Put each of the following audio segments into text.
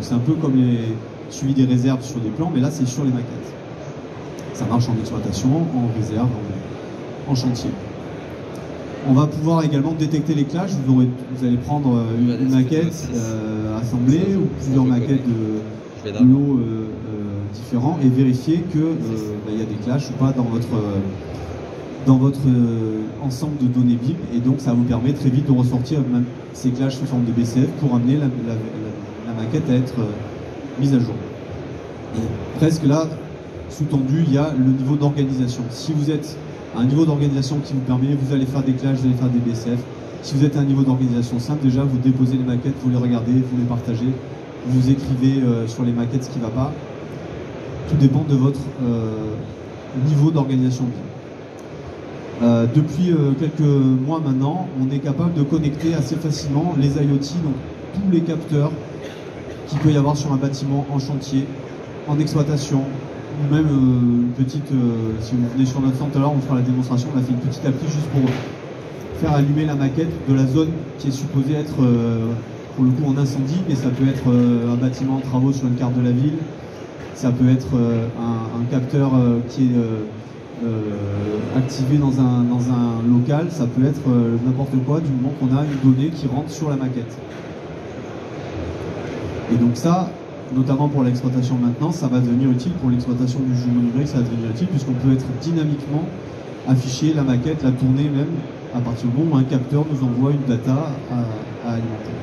C'est un peu comme les suivi des réserves sur des plans, mais là c'est sur les maquettes. Ça marche en exploitation, en réserve, en chantier. On va pouvoir également détecter les clashs. Vous allez prendre une maquette assemblée ou plusieurs maquettes de lots différents et vérifier que y a des clashs ou pas dans votre ensemble de données BIM, et donc ça vous permet très vite de ressortir même ces clashs sous forme de BCF pour amener la maquette à être mise à jour. Et presque là, sous-tendu, il y a le niveau d'organisation. Si vous êtes à un niveau d'organisation qui vous permet, vous allez faire des clashs, vous allez faire des BCF. Si vous êtes à un niveau d'organisation simple, déjà vous déposez les maquettes, vous les regardez, vous les partagez, vous écrivez sur les maquettes ce qui ne va pas. Tout dépend de votre niveau d'organisation BIM. Depuis quelques mois maintenant, on est capable de connecter assez facilement les IoT, donc tous les capteurs qu'il peut y avoir sur un bâtiment en chantier, en exploitation, ou même une petite, si vous venez sur notre stand tout à l'heure, on fera la démonstration, on a fait une petite appli juste pour faire allumer la maquette de la zone qui est supposée être, pour le coup, en incendie, mais ça peut être un bâtiment en travaux sur une carte de la ville, ça peut être un capteur qui est activé dans un local, ça peut être n'importe quoi du moment qu'on a une donnée qui rentre sur la maquette. Et donc ça, notamment pour l'exploitation maintenant, ça va devenir utile pour l'exploitation du jumeau numérique, ça va devenir utile puisqu'on peut être dynamiquement afficher la maquette, la tourner même à partir du moment où un capteur nous envoie une data à alimenter.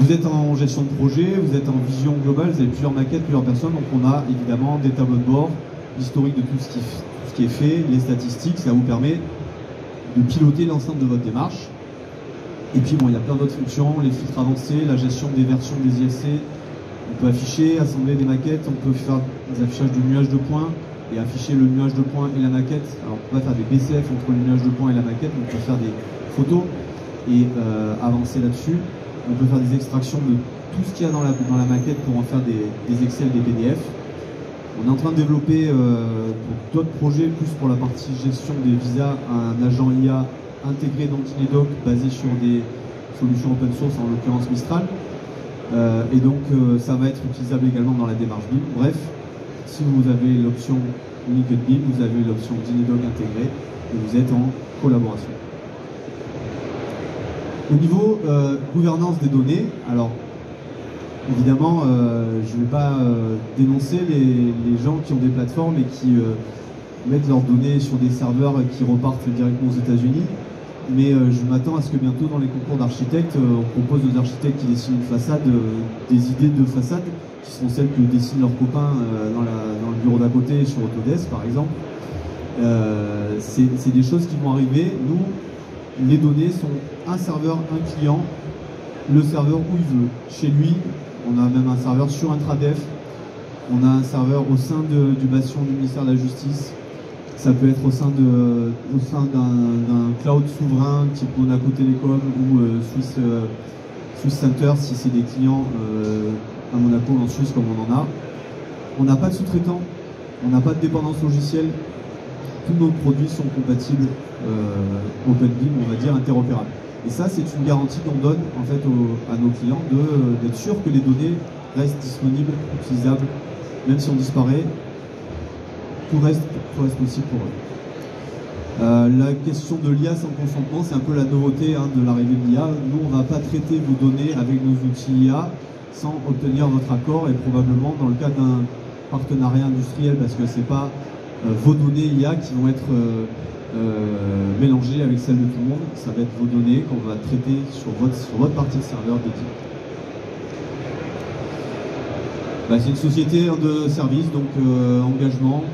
Vous êtes en gestion de projet, vous êtes en vision globale, vous avez plusieurs maquettes, plusieurs personnes, donc on a évidemment des tableaux de bord, l'historique de tout ce qui est fait, les statistiques, ça vous permet de piloter l'ensemble de votre démarche. Et puis bon, il y a plein d'autres fonctions, les filtres avancés, la gestion des versions des IFC, on peut afficher, assembler des maquettes, on peut faire des affichages de nuages de points et afficher le nuage de points et la maquette. Alors on peut pas faire des BCF entre le nuage de points et la maquette, mais on peut faire des photos et avancer là-dessus. On peut faire des extractions de tout ce qu'il y a dans la maquette pour en faire des Excel, des PDF. On est en train de développer pour d'autres projets, plus pour la partie gestion des visas, un agent IA intégré dans Dinedoc basé sur des solutions open source, en l'occurrence Mistral. Et donc ça va être utilisable également dans la démarche BIM. Bref, si vous avez l'option Liquid BIM, vous avez l'option Dinedoc intégrée et vous êtes en collaboration. Au niveau gouvernance des données, alors évidemment, je ne vais pas dénoncer les gens qui ont des plateformes et qui mettent leurs données sur des serveurs qui repartent directement aux États-Unis. Mais je m'attends à ce que bientôt, dans les concours d'architectes, on propose aux architectes qui dessinent une façade des idées de façade qui seront celles que dessinent leurs copains dans le bureau d'à côté sur Autodesk, par exemple. C'est des choses qui vont arriver. Nous, les données sont un serveur, un client, le serveur où il veut. Chez lui, on a même un serveur sur Intradef, on a un serveur au sein du bastion du ministère de la Justice, ça peut être au sein d'un cloud souverain type Monaco Télécom ou Swiss Center si c'est des clients à Monaco ou en Suisse comme on en a. On n'a pas de sous-traitants, on n'a pas de dépendance logicielle, tous nos produits sont compatibles OpenBIM, on va dire interopérables. Et ça, c'est une garantie qu'on donne en fait à nos clients d'être sûr que les données restent disponibles, utilisables, même si on disparaît, tout reste possible pour eux. La question de l'IA sans consentement, c'est un peu la nouveauté de l'arrivée de l'IA. Nous, on ne va pas traiter vos données avec nos outils IA sans obtenir votre accord et probablement dans le cas d'un partenariat industriel, parce que ce n'est pas vos données IA qui vont être mélangées avec celles de tout le monde, ça va être vos données qu'on va traiter sur votre partie de serveur dédiée. C'est une société de services, donc engagement,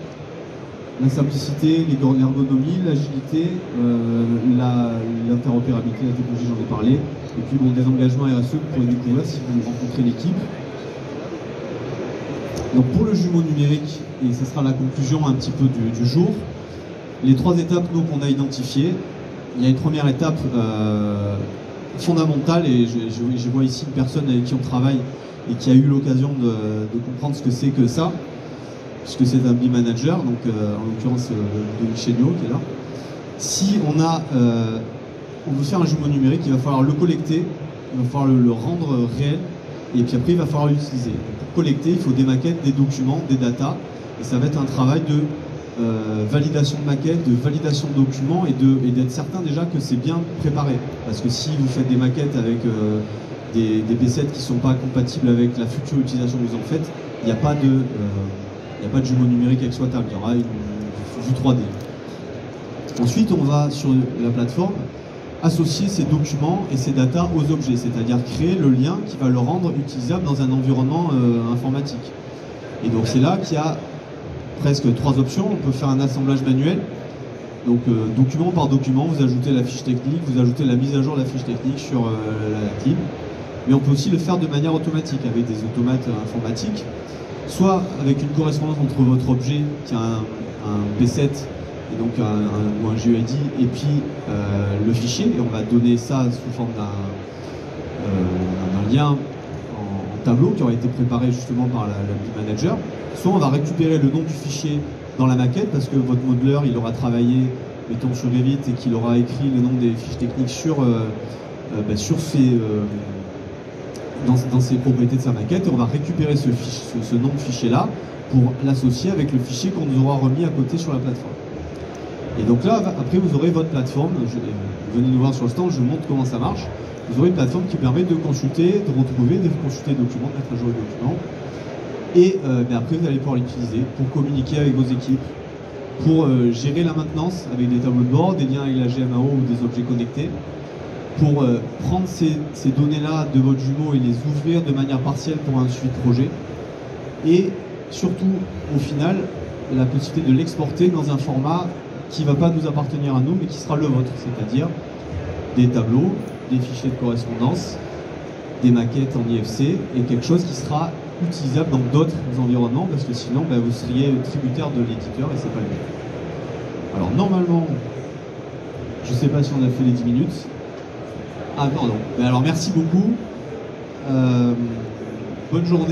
la simplicité, l'ergonomie, l'agilité, l'interopérabilité, la technologie, j'en ai parlé, et puis des engagements RSE que vous pourrez découvrir si vous rencontrez l'équipe. Donc pour le jumeau numérique, et ce sera la conclusion un petit peu du jour, les trois étapes qu'on a identifiées. Il y a une première étape fondamentale, et je vois ici une personne avec qui on travaille et qui a eu l'occasion de comprendre ce que c'est que ça, puisque c'est un BIM manager, donc en l'occurrence Denis Chéniaud qui est là. Si on veut faire un jumeau numérique, il va falloir le collecter, il va falloir le rendre réel, et puis après il va falloir l'utiliser. Pour collecter, il faut des maquettes, des documents, des datas, et ça va être un travail de validation de maquettes, de validation de documents, et d'être certain déjà que c'est bien préparé. Parce que si vous faites des maquettes avec des B7 qui ne sont pas compatibles avec la future utilisation que vous en faites, il n'y a pas de jumeau numérique exploitable, il y aura une vue 3D. Ensuite, on va sur la plateforme associer ces documents et ces datas aux objets, c'est-à-dire créer le lien qui va le rendre utilisable dans un environnement informatique. Et donc c'est là qu'il y a presque 3 options. On peut faire un assemblage manuel. Donc document par document, vous ajoutez la fiche technique, vous ajoutez la mise à jour de la fiche technique sur la clim. Mais on peut aussi le faire de manière automatique avec des automates informatiques, soit avec une correspondance entre votre objet qui a un B7 et donc ou un GUID et puis le fichier, et on va donner ça sous forme d'un lien en tableau qui aura été préparé justement par la BIM Manager. Soit on va récupérer le nom du fichier dans la maquette parce que votre modeler il aura travaillé mettons sur Revit et qu'il aura écrit le nom des fiches techniques sur dans ses propriétés de sa maquette, et on va récupérer ce nom de fichier là pour l'associer avec le fichier qu'on nous aura remis à côté sur la plateforme. Et donc là, après vous aurez votre plateforme, venez nous voir sur le stand, je vous montre comment ça marche. Vous aurez une plateforme qui permet de consulter, de retrouver, de consulter les documents, de mettre à jour les documents. Et après vous allez pouvoir l'utiliser pour communiquer avec vos équipes, pour gérer la maintenance avec des tableaux de bord, des liens avec la GMAO ou des objets connectés, pour prendre ces données-là de votre jumeau et les ouvrir de manière partielle pour un suivi de projet. Et surtout, au final, la possibilité de l'exporter dans un format qui ne va pas nous appartenir à nous, mais qui sera le vôtre, c'est-à-dire des tableaux, des fichiers de correspondance, des maquettes en IFC, et quelque chose qui sera utilisable dans d'autres environnements, parce que sinon vous seriez tributaire de l'éditeur et c'est pas le but. Alors normalement, je ne sais pas si on a fait les 10 minutes. Ah non, non. Mais alors merci beaucoup. Bonne journée.